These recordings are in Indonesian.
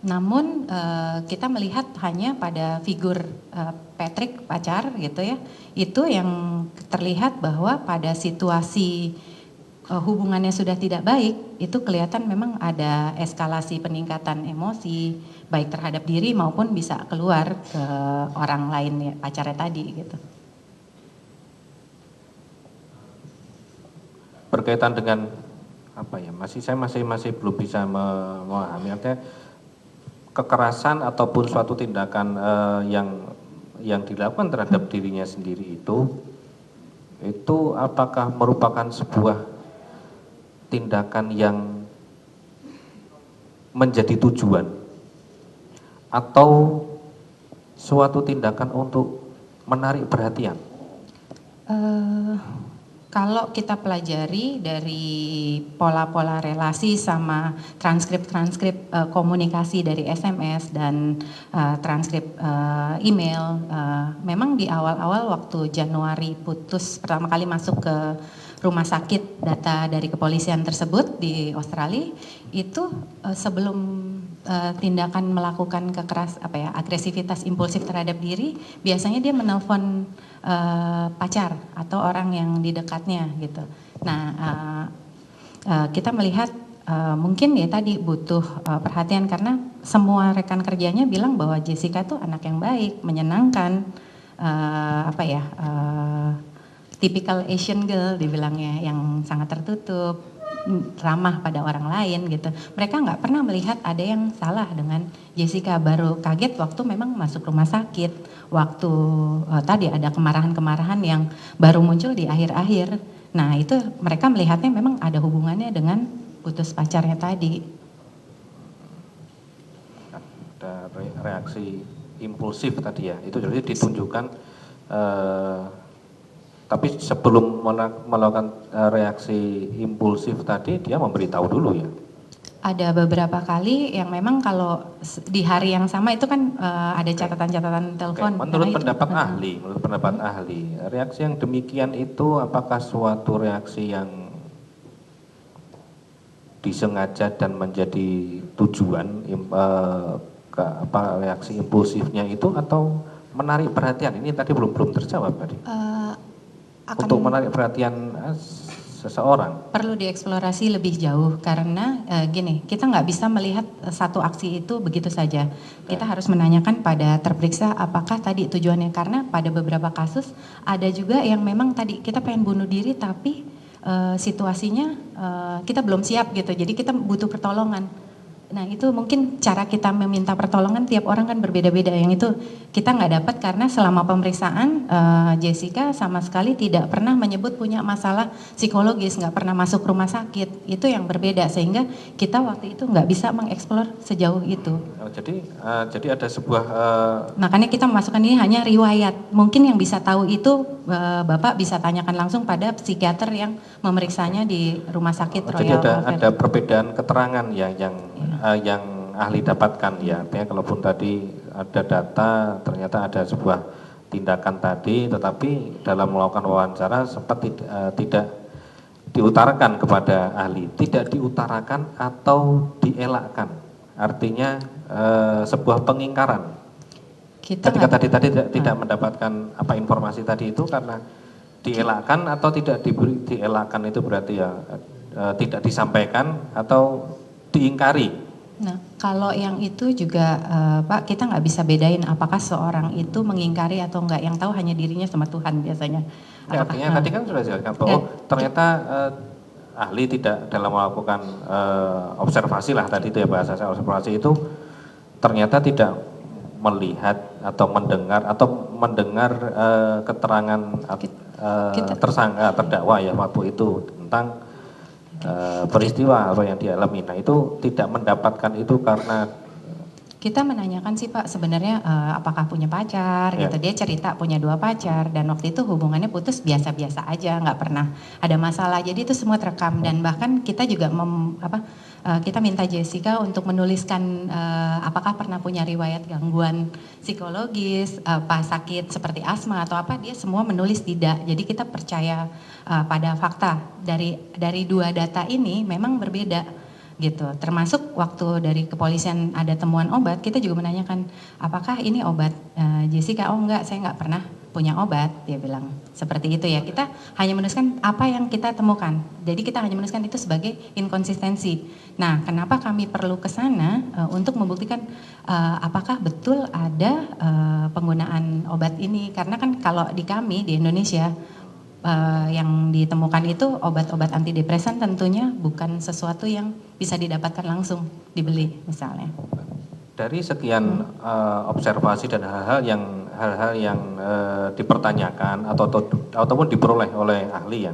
Namun kita melihat hanya pada figur Patrick pacar gitu ya, itu yang terlihat bahwa pada situasi hubungannya sudah tidak baik, itu kelihatan memang ada eskalasi peningkatan emosi, baik terhadap diri maupun bisa keluar ke orang lain ya, pacarnya tadi gitu. Berkaitan dengan apa ya, saya masih belum bisa memahami, artinya kekerasan ataupun suatu tindakan yang dilakukan terhadap dirinya sendiri itu apakah merupakan sebuah tindakan yang menjadi tujuan atau suatu tindakan untuk menarik perhatian? Kalau kita pelajari dari pola-pola relasi sama transkrip komunikasi dari SMS dan transkrip email, memang di awal-awal waktu Januari putus pertama kali masuk ke rumah sakit, data dari kepolisian tersebut di Australia itu sebelum tindakan melakukan agresivitas impulsif terhadap diri, biasanya dia menelpon pacar atau orang yang di dekatnya gitu. Nah, kita melihat mungkin ya tadi butuh perhatian karena semua rekan kerjanya bilang bahwa Jessica tuh anak yang baik, menyenangkan, typical Asian girl dibilangnya, yang sangat tertutup, ramah pada orang lain gitu. Mereka nggak pernah melihat ada yang salah dengan Jessica. Baru kaget waktu memang masuk rumah sakit, waktu tadi ada kemarahan-kemarahan yang baru muncul di akhir-akhir. Nah itu mereka melihatnya memang ada hubungannya dengan putus pacarnya tadi. Ada reaksi impulsif tadi ya, itu jadi ditunjukkan, tapi sebelum melakukan reaksi impulsif tadi dia memberitahu dulu ya? Ada beberapa kali yang memang kalau di hari yang sama itu kan ada catatan-catatan telepon. Menurut pendapat ahli, reaksi yang demikian itu apakah suatu reaksi yang disengaja dan menjadi tujuan reaksi impulsifnya itu, atau menarik perhatian? Ini tadi belum terjawab tadi. Untuk menarik perhatian seseorang. Perlu dieksplorasi lebih jauh karena gini, kita nggak bisa melihat satu aksi itu begitu saja. Kita harus menanyakan pada terperiksa apakah tadi tujuannya, karena pada beberapa kasus ada juga yang memang tadi kita pengen bunuh diri tapi situasinya kita belum siap gitu, jadi kita butuh pertolongan. Nah itu mungkin cara kita meminta pertolongan tiap orang kan berbeda-beda, yang itu kita nggak dapat karena selama pemeriksaan Jessica sama sekali tidak pernah menyebut punya masalah psikologis, nggak pernah masuk rumah sakit. Itu yang berbeda sehingga kita waktu itu nggak bisa mengeksplor sejauh itu. Jadi ada sebuah makanya kita memasukkan ini hanya riwayat. Mungkin yang bisa tahu itu Bapak bisa tanyakan langsung pada psikiater yang memeriksanya di rumah sakit Royal. Jadi ada perbedaan keterangan ya yang ahli dapatkan ya. Artinya kalaupun tadi ada data ternyata ada sebuah tindakan tadi, tetapi dalam melakukan wawancara sempat tidak diutarakan kepada ahli, tidak diutarakan atau dielakkan, artinya sebuah pengingkaran. Ketika tadi tidak mendapatkan informasi tadi itu karena dielakkan atau tidak dielakkan, itu berarti ya tidak disampaikan atau diingkari. Nah, kalau yang itu juga Pak, kita nggak bisa bedain apakah seorang itu mengingkari atau enggak. Yang tahu hanya dirinya sama Tuhan biasanya. Ya, artinya tadi kan sudah jelaskan bahwa ternyata ahli tidak dalam melakukan observasi lah tadi itu ya, bahasa saya observasi itu ternyata tidak melihat atau mendengar keterangan tersangka terdakwa ya waktu itu tentang peristiwa apa yang dialami. Nah itu tidak mendapatkan itu karena kita menanyakan sih Pak sebenarnya apakah punya pacar gitu. Dia cerita punya 2 pacar dan waktu itu hubungannya putus biasa-biasa aja, nggak pernah ada masalah. Jadi itu semua terekam dan bahkan kita juga kita minta Jessica untuk menuliskan apakah pernah punya riwayat gangguan psikologis, sakit seperti asma atau apa, dia semua menulis tidak. Jadi kita percaya pada fakta dari 2 data ini memang berbeda. gitu. Termasuk waktu dari kepolisian ada temuan obat, kita juga menanyakan apakah ini obat Jessica? Oh enggak, saya nggak pernah punya obat, dia bilang seperti itu ya. Kita hanya menuliskan apa yang kita temukan. Jadi kita hanya menuliskan itu sebagai inkonsistensi. Nah, kenapa kami perlu ke sana untuk membuktikan apakah betul ada penggunaan obat ini? Karena kan kalau di kami di Indonesia yang ditemukan itu obat-obat antidepresan tentunya bukan sesuatu yang bisa didapatkan langsung dibeli misalnya. Dari sekian observasi dan hal-hal yang dipertanyakan ataupun diperoleh oleh ahli ya,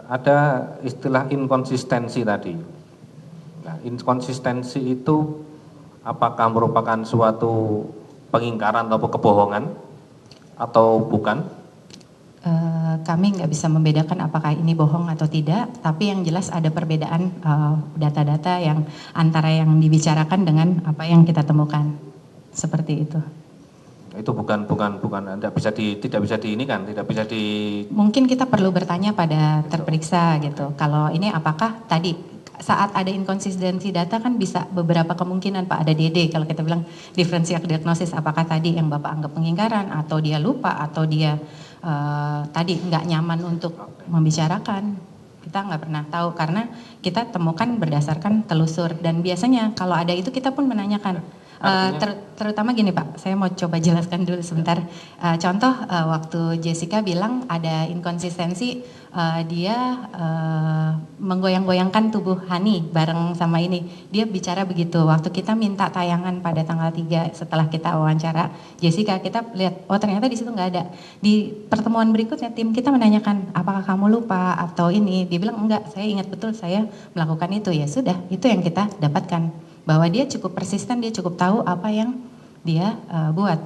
ada istilah inkonsistensi tadi. Nah, inkonsistensi itu apakah merupakan suatu pengingkaran atau kebohongan atau bukan? Kami nggak bisa membedakan apakah ini bohong atau tidak, tapi yang jelas ada perbedaan data-data yang antara yang dibicarakan dengan apa yang kita temukan, seperti itu. Itu bukan tidak bisa Mungkin kita perlu bertanya pada terperiksa gitu. Kalau ini apakah tadi saat ada inkonsistensi data kan bisa beberapa kemungkinan Pak, ada DD kalau kita bilang differential diagnosis, apakah tadi yang Bapak anggap pengingkaran atau dia lupa atau dia tadi nggak nyaman untuk membicarakan. Kita nggak pernah tahu karena kita temukan berdasarkan telusur dan biasanya kalau ada itu kita pun menanyakan. Terutama gini Pak, saya mau coba jelaskan dulu sebentar. Contoh waktu Jessica bilang ada inkonsistensi, dia menggoyang-goyangkan tubuh Hani bareng sama ini. Dia bicara begitu. Waktu kita minta tayangan pada tanggal 3 setelah kita wawancara Jessica, kita lihat oh ternyata di situ nggak ada. Di pertemuan berikutnya tim kita menanyakan apakah kamu lupa atau ini. Dia bilang enggak, saya ingat betul saya melakukan itu. Ya sudah, itu yang kita dapatkan. Bahwa dia cukup persisten, dia cukup tahu apa yang dia buat.